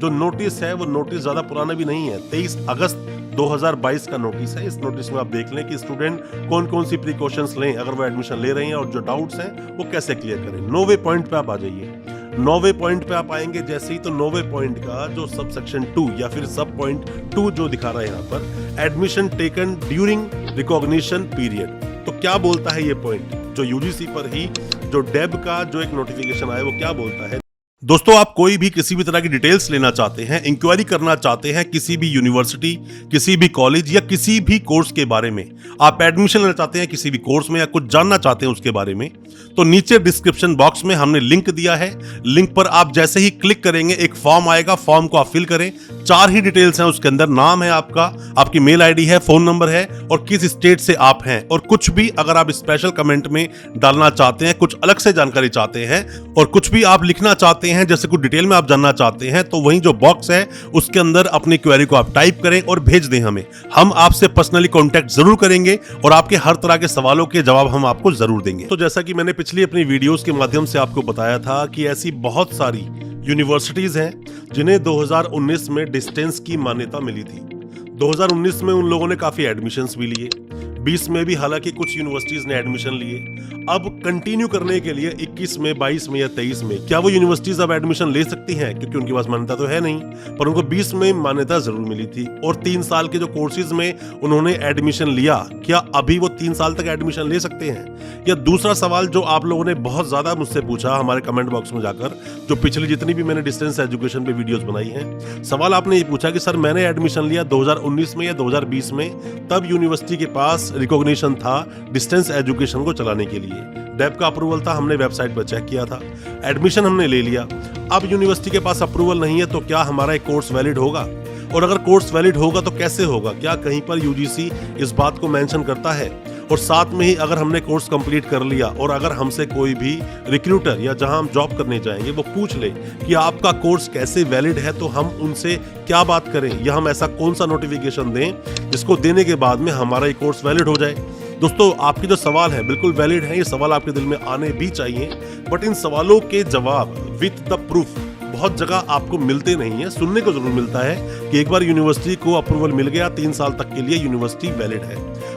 जो नोटिस है वो नोटिस ज्यादा पुराना भी नहीं है, 23 अगस्त 2022 का नोटिस है। इस नोटिस में आप देख लें कि स्टूडेंट कौन कौन सी प्रिकॉशंस लें अगर वो एडमिशन ले रहे हैं और जो डाउट्स हैं वो कैसे क्लियर करें। 9वें पॉइंट पे आप आ जाइए। 9वें पॉइंट पे आप आएंगे जैसे ही तो 9वें पॉइंट का जो सब सेक्शन 2 या फिर सब पॉइंट 2 जो दिखा रहा है यहाँ पर, admission taken during recognition period. तो क्या बोलता है ये पॉइंट, जो यूजीसी पर ही जो डेब का जो एक नोटिफिकेशन आया वो क्या बोलता है। दोस्तों, आप कोई भी किसी भी तरह की डिटेल्स लेना चाहते हैं, इंक्वायरी करना चाहते हैं किसी भी यूनिवर्सिटी, किसी भी कॉलेज या किसी भी कोर्स के बारे में, आप एडमिशन लेना चाहते हैं किसी भी कोर्स में या कुछ जानना चाहते हैं उसके बारे में, तो नीचे डिस्क्रिप्शन बॉक्स में हमने लिंक दिया है। लिंक पर आप जैसे ही क्लिक करेंगे एक फॉर्म आएगा, फॉर्म को आप फिल करें। 4 ही डिटेल्स हैं उसके अंदर, नाम है आपका, आपकी मेल आईडी है, फोन नंबर है और किस स्टेट से आप हैं। और कुछ भी अगर आप स्पेशल कमेंट में डालना चाहते हैं, कुछ अलग से जानकारी चाहते हैं और कुछ भी आप लिखना चाहते हैं, जैसे कुछ डिटेल में आप जानना चाहते हैं, तो वही जो बॉक्स है उसके अंदर अपनी क्वेरी को आप टाइप करें और भेज दें हमें। हम आपसे पर्सनली कांटेक्ट जरूर करेंगे और आपके हर तरह के सवालों के जवाब हम आपको जरूर देंगे। तो जैसा कि मैंने पिछली अपनी वीडियोस के माध्यम से आपको बताया था कि ऐसी बहुत सारी यूनिवर्सिटीज हैं जिन्हें 2019 में डिस्टेंस की मान्यता मिली थी। 2019 में उन लोगों ने काफी एडमिशंस भी लिए, 20 में भी हालांकि कुछ यूनिवर्सिटीज ने एडमिशन लिए। अब कंटिन्यू करने के लिए 21 में, 22 में या 23 में क्या वो यूनिवर्सिटीज अब एडमिशन ले सकती हैं, क्योंकि उनके पास मान्यता तो है नहीं, पर उनको 20 में मान्यता जरूर मिली थी। और 3 साल के जो कोर्सेज में उन्होंने एडमिशन लिया, क्या अभी वो 3 साल तक एडमिशन ले सकते हैं? या दूसरा सवाल जो आप लोगों ने बहुत ज्यादा मुझसे पूछा हमारे कमेंट बॉक्स में जाकर, जो पिछली जितनी भी मैंने डिस्टेंस एजुकेशन पे वीडियोस बनाई हैं, सवाल आपने ये पूछा कि सर मैंने एडमिशन लिया 2019 में या 2020 में, तब यूनिवर्सिटी के पास रिकॉग्निशन था डिस्टेंस एजुकेशन को चलाने के लिए, डेब का अप्रूवल था, हमने वेबसाइट पर चेक किया था, एडमिशन हमने ले लिया। अब यूनिवर्सिटी के पास अप्रूवल नहीं है तो क्या हमारा एक कोर्स वैलिड होगा? और अगर कोर्स वैलिड होगा तो कैसे होगा? क्या कहीं पर यूजीसी इस बात को मेंशन करता है? और साथ में ही अगर हमने कोर्स कंप्लीट कर लिया और अगर हमसे कोई भी रिक्रूटर या जहां हम जॉब करने जाएंगे वो पूछ ले कि आपका कोर्स कैसे वैलिड है, तो हम उनसे क्या बात करें या हम ऐसा कौन सा नोटिफिकेशन दें जिसको देने के बाद में हमारा ये कोर्स वैलिड हो जाए? दोस्तों, आपके जो सवाल है बिल्कुल वैलिड है, ये सवाल आपके दिल में आने भी चाहिए, बट इन सवालों के जवाब विद द प्रूफ बहुत जगह आपको मिलते नहीं है। सुनने को जरूर मिलता है कि एक बार यूनिवर्सिटी को अप्रूवल मिल गया, 3 साल तक के लिए यूनिवर्सिटी वैलिड है,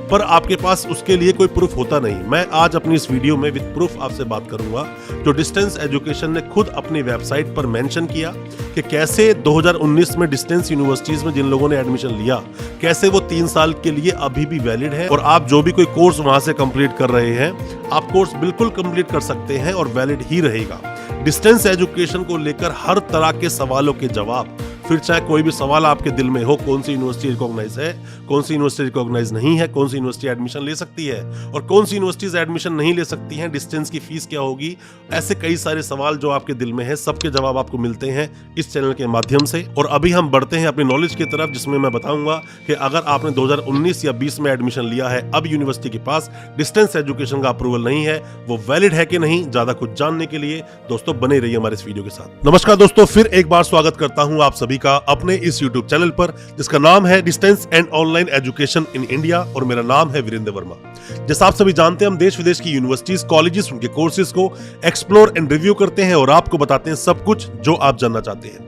पर आपके पास उसके लिए कोई प्रूफ होता नहीं। मैं आज अपनी इस वीडियो में विद प्रूफ आपसे बात करूंगा, जो डिस्टेंस एजुकेशन ने खुद अपनी वेबसाइट पर मेंशन किया कि कैसे 2019 में डिस्टेंस यूनिवर्सिटीज में जिन लोगों ने एडमिशन लिया, कैसे वो 3 साल के लिए अभी भी वैलिड है। और आप जो भी कोई कोर्स वहां से कंप्लीट कर रहे हैं, आप कोर्स बिल्कुल कंप्लीट कर सकते हैं और वैलिड ही रहेगा। डिस्टेंस एजुकेशन को लेकर हर तरह के सवालों के जवाब, फिर चाहे कोई भी सवाल आपके दिल में हो, कौन सी यूनिवर्सिटी रिकॉग्नाइज है, कौन सी यूनिवर्सिटी रिकॉग्नाइज नहीं है, कौन सी यूनिवर्सिटी एडमिशन ले सकती है और कौन सी यूनिवर्सिटीज एडमिशन नहीं ले सकती हैं, डिस्टेंस की फीस क्या होगी, ऐसे कई सारे सवाल जो आपके दिल में है, सबके जवाब आपको मिलते हैं इस चैनल के माध्यम से। और अभी हम बढ़ते हैं अपनी नॉलेज की तरफ, जिसमें मैं बताऊंगा कि अगर आपने 2019 या 20 में एडमिशन लिया है, अब यूनिवर्सिटी के पास डिस्टेंस एजुकेशन का अप्रूवल नहीं है, वो वैलिड है कि नहीं। ज्यादा कुछ जानने के लिए दोस्तों बने रहिए हमारे इस वीडियो के साथ। नमस्कार दोस्तों, फिर एक बार स्वागत करता हूं आप सभी का अपने इस YouTube चैनल पर, जिसका नाम है distance and online education in India, और मेरा नाम है वीरेंद्र वर्मा। जैसा आप सभी जानते हैं, हम देश विदेश की यूनिवर्सिटीज, कॉलेजेस, उनके कोर्सेज को एक्सप्लोर एंड रिव्यू करते हैं और आपको बताते हैं सब कुछ जो आप जानना चाहते हैं।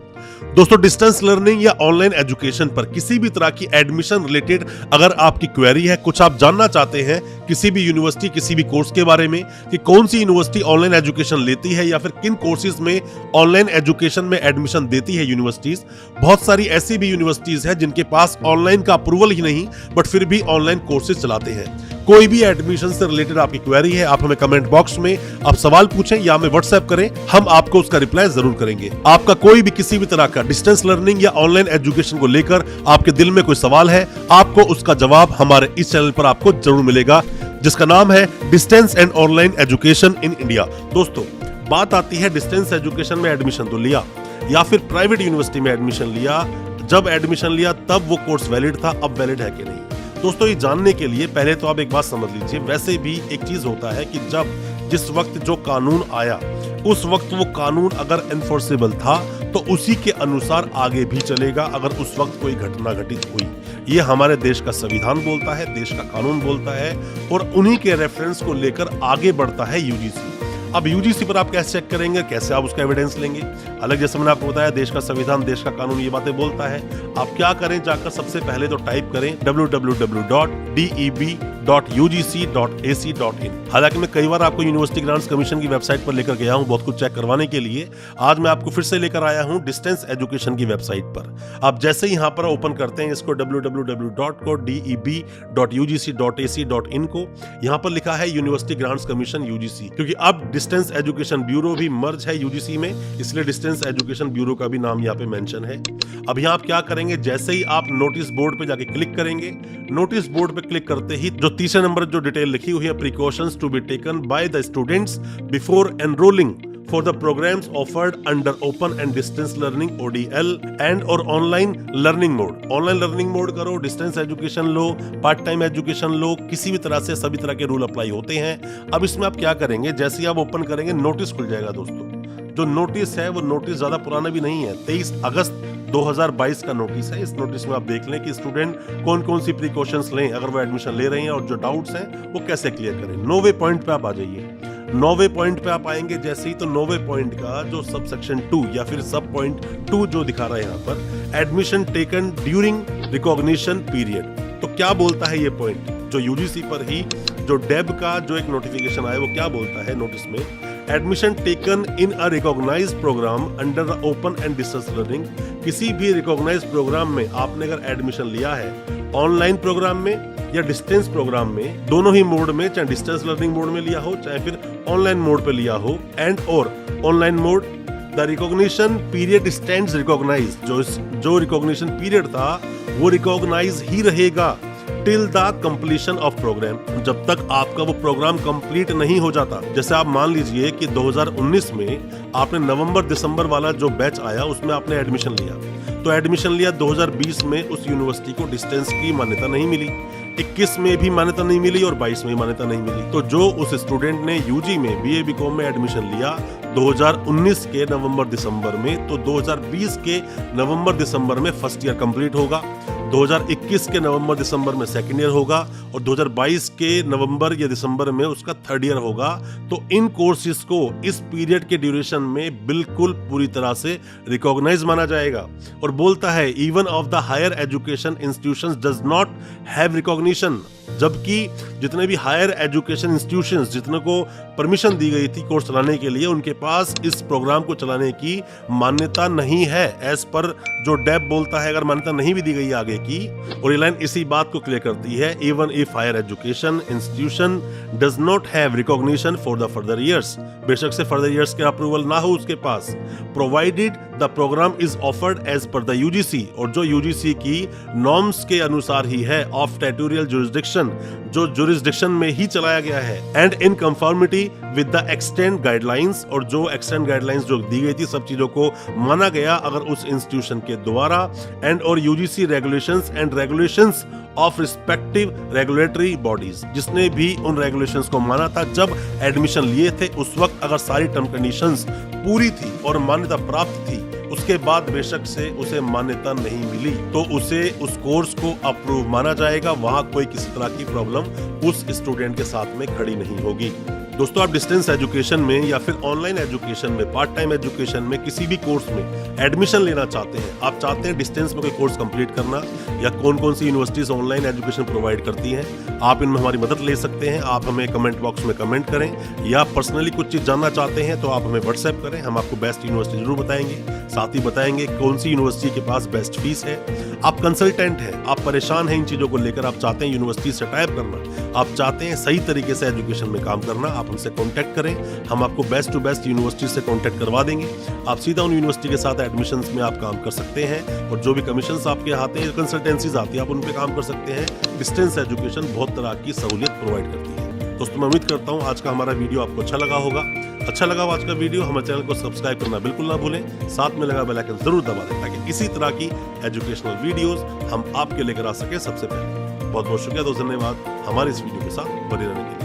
दोस्तों, डिस्टेंस लर्निंग या ऑनलाइन एजुकेशन पर किसी भी तरह की एडमिशन रिलेटेड अगर आपकी क्वेरी है, कुछ आप जानना चाहते हैं किसी भी यूनिवर्सिटी, किसी भी कोर्स के बारे में कि कौन सी यूनिवर्सिटी ऑनलाइन एजुकेशन लेती है या फिर किन कोर्सेज में ऑनलाइन एजुकेशन में एडमिशन देती है यूनिवर्सिटीज। बहुत सारी ऐसी भी यूनिवर्सिटीज हैं जिनके पास ऑनलाइन का अप्रूवल ही नहीं, बट फिर भी ऑनलाइन कोर्सेज चलाते हैं। कोई भी एडमिशन से रिलेटेड आपकी क्वेरी है, आप हमें कमेंट बॉक्स में आप सवाल पूछें या हमें व्हाट्सएप करें, हम आपको उसका रिप्लाई जरूर करेंगे। आपका कोई भी किसी भी तरह का डिस्टेंस लर्निंग या ऑनलाइन एजुकेशन को लेकर आपके दिल में कोई सवाल है, आपको उसका जवाब हमारे इस चैनल पर आपको जरूर मिलेगा, जिसका नाम है distance and online education in India. दोस्तों, बात आती है डिस्टेंस एजुकेशन में एडमिशन तो लिया या फिर प्राइवेट यूनिवर्सिटी में एडमिशन लिया, जब एडमिशन लिया तब वो कोर्स वैलिड था, अब वैलिड है कि नहीं। दोस्तों, ये जानने के लिए पहले तो आप एक बात समझ लीजिए, वैसे भी एक चीज होता है कि जब जिस वक्त जो कानून आया, उस वक्त वो कानून अगर एनफोर्सेबल था तो उसी के अनुसार आगे भी चलेगा। अगर उस वक्त कोई घटना घटित हुई, ये हमारे देश का संविधान बोलता है, देश का कानून बोलता है, और उन्हीं के रेफरेंस को लेकर आगे बढ़ता है यूजीसी। अब यूजीसी पर आप कैसे चेक करेंगे, कैसे आप उसका एविडेंस लेंगे? अलग जैसे मैंने आपको बताया, देश का संविधान, देश का कानून ये बातें बोलता है। आप क्या करें, जाकर सबसे पहले तो टाइप करें www.deb.ugc.ac.in। हालांकि मैं कई बार आपको यूनिवर्सिटी ग्रांट्स कमीशन की वेबसाइट पर लेकर गया हूं बहुत कुछ चेक करवाने के लिए। आज मैं आपको फिर से लेकर आया हूं डिस्टेंस एजुकेशन की वेबसाइट पर। आप जैसे ही यहां पर ओपन करते हैं इसको www.deb.ugc.ac.in को, यहां पर लिखा है यूनिवर्सिटी ग्रांट्स कमीशन यूजीसी, क्योंकि अब डिस्टेंस एजुकेशन ब्यूरो भी मर्ज है यूजीसी में, इसलिए डिस्टेंस एजुकेशन ब्यूरो का भी नाम यहाँ पे मेंशन है। अब यहाँ आप क्या करेंगे, जैसे ही आप नोटिस बोर्ड पे जाके क्लिक करेंगे, नोटिस बोर्ड पे क्लिक करते ही जो तीसरे नंबर जो डिटेल लिखी हुई है, precautions to be taken by the students before enrolling for the programs offered under open and distance learning ODL and or online learning mode। Online learning mode करो, distance education लो, part time education लो, किसी भी तरह से सभी तरह के rule apply होते हैं। अब इसमें आप क्या करेंगे, जैसे ही आप ओपन करेंगे नोटिस खुल जाएगा दोस्तों। जो नोटिस है वो नोटिस ज्यादा पुराना भी नहीं है, 23 अगस्त 2022 का नोटिस है। इस नोटिस में आप देख लें कि स्टूडेंट कौन कौन सी प्रिकॉशंस लें अगर वो एडमिशन ले रहे हैं, और जो डाउट्स हैं वो कैसे क्लियर करें। 9वें पॉइंट पे आप आ जाइए। 9वें पॉइंट पे आप आएंगे जैसे ही, तो 9वें पॉइंट का जो सब सेक्शन 2 या फिर सब पॉइंट 2 जो दिखा रहा है यहाँ पर, admission taken during recognition period. तो क्या बोलता है ये पॉइंट, जो यूजीसी पर ही जो डेब का जो एक नोटिफिकेशन आया वो क्या बोलता है नोटिस में, admission taken in a recognised program under the open and distance learning. किसी भी रिकॉग्नाइज्ड प्रोग्राम में आपने अगर एडमिशन लिया है, ऑनलाइन प्रोग्राम में या डिस्टेंस प्रोग्राम में, दोनों ही मोड में, चाहे डिस्टेंस लर्निंग मोड में लिया हो चाहे फिर ऑनलाइन मोड पे लिया हो, एंड और online mode, the recognition period stands recognised. जो रिकॉग्निशन पीरियड था वो रिकॉग्नाइज ही रहेगा till the completion of program, जब तक आपका वो प्रोग्राम कंप्लीट नहीं हो जाता। जैसे आप मान लीजिए कि 2019 में आपने नवंबर दिसंबर वाला जो बैच आया उसमें आपने एडमिशन लिया, तो एडमिशन लिया 2020 में, उस यूनिवर्सिटी को डिस्टेंस की मान्यता नहीं मिली, 21 में भी मान्यता नहीं मिली और 22 में मान्यता नहीं मिली। तो जो उस स्टूडेंट ने यूजी में बीए बीकॉम में एडमिशन लिया 2019 के नवंबर दिसंबर में, तो 2020 के नवंबर दिसंबर में फर्स्ट ईयर कंप्लीट होगा, 2021 के नवंबर दिसंबर में सेकंड ईयर होगा और 2022 के नवंबर या दिसंबर में उसका थर्ड ईयर होगा। तो इन कोर्सेज को इस पीरियड के ड्यूरेशन में बिल्कुल पूरी तरह से रिकॉग्नाइज माना जाएगा। और बोलता है even of the higher education institutions does not have recognition, जबकि जितने भी हायर एजुकेशन इंस्टीट्यूशंस जितने को परमिशन दी गई थी कोर्स चलाने के लिए, उनके पास इस प्रोग्राम को चलाने की मान्यता नहीं है। एज पर जो डेब बोलता है, अगर मान्यता नहीं भी दी गई आगे की, और ये लाइन इसी बात को क्लियर करती है, even if higher education institution does not have recognition for the further years, बेशक से फर्दर ईयर्स के अप्रूवल ना हो उसके पास, provided the programme is offered as per the UGC, और जो यूजीसी की नॉर्म्स के अनुसार ही है, ऑफ टेरिटोरियल जुरिसडिक्शन, जो जुरिसडिक्शन में ही चलाया गया है, and in conformity with the extant guidelines, और जो एक्सटेंड गाइडलाइंस जो दी गई थी सब चीजों को माना गया अगर उस इंस्टीट्यूशन के द्वारा, एंड और UGC regulations and regulations of respective regulatory bodies, जिसने भी उन रेगुलेशंस को माना था जब एडमिशन लिए थे उस वक्त अगर सारी टर्म कंडीशंस पूरी थी और मान्यता प्राप्त थी, उसके बाद बेशक से उसे मान्यता नहीं मिली तो उसे उस कोर्स को अप्रूव माना जाएगा। वहां कोई किसी तरह की प्रॉब्लम उस स्टूडेंट के साथ में खड़ी नहीं होगी। दोस्तों, आप डिस्टेंस एजुकेशन में या फिर ऑनलाइन एजुकेशन में, पार्ट टाइम एजुकेशन में, किसी भी कोर्स में एडमिशन लेना चाहते हैं, आप चाहते हैं डिस्टेंस में कोई कोर्स कंप्लीट करना, या कौन कौन सी यूनिवर्सिटीज ऑनलाइन एजुकेशन प्रोवाइड करती हैं, आप इनमें हमारी मदद ले सकते हैं। आप हमें कमेंट बॉक्स में कमेंट करें, या पर्सनली कुछ चीज जानना चाहते हैं तो आप हमें व्हाट्सएप करें, हम आपको बेस्ट यूनिवर्सिटी जरूर बताएंगे, साथ ही बताएंगे कौन सी यूनिवर्सिटी के पास बेस्ट फीस है। आप कंसल्टेंट हैं, आप परेशान हैं इन चीजों को लेकर, आप चाहते हैं यूनिवर्सिटी से टाइप करना, आप चाहते हैं सही तरीके से एजुकेशन में काम करना, आप हमसे कांटेक्ट करें, हम आपको बेस्ट टू बेस्ट यूनिवर्सिटी से कांटेक्ट करवा देंगे। आप सीधा उन यूनिवर्सिटी के साथ एडमिशंस में आप काम कर सकते हैं, और जो भी कमीशंस आपके आते हैं, कंसल्टेंसीज आती है, आप उन पे काम कर सकते हैं। डिस्टेंस एजुकेशन बहुत तरह की सहूलियत प्रोवाइड करती है। दोस्तों, मैं उम्मीद करता हूँ आज का हमारा वीडियो आपको अच्छा लगा होगा। अच्छा लगा आज का वीडियो, हमारे चैनल को सब्सक्राइब करना बिल्कुल ना भूलें, साथ में लगा बेल आइकन जरूर दबा दें ताकि इसी तरह की एजुकेशनल वीडियोस हम आपके लेकर आ सके सबसे पहले। बहुत बहुत शुक्रिया, दोस्तों, धन्यवाद हमारे इस वीडियो के साथ बने रहने के लिए।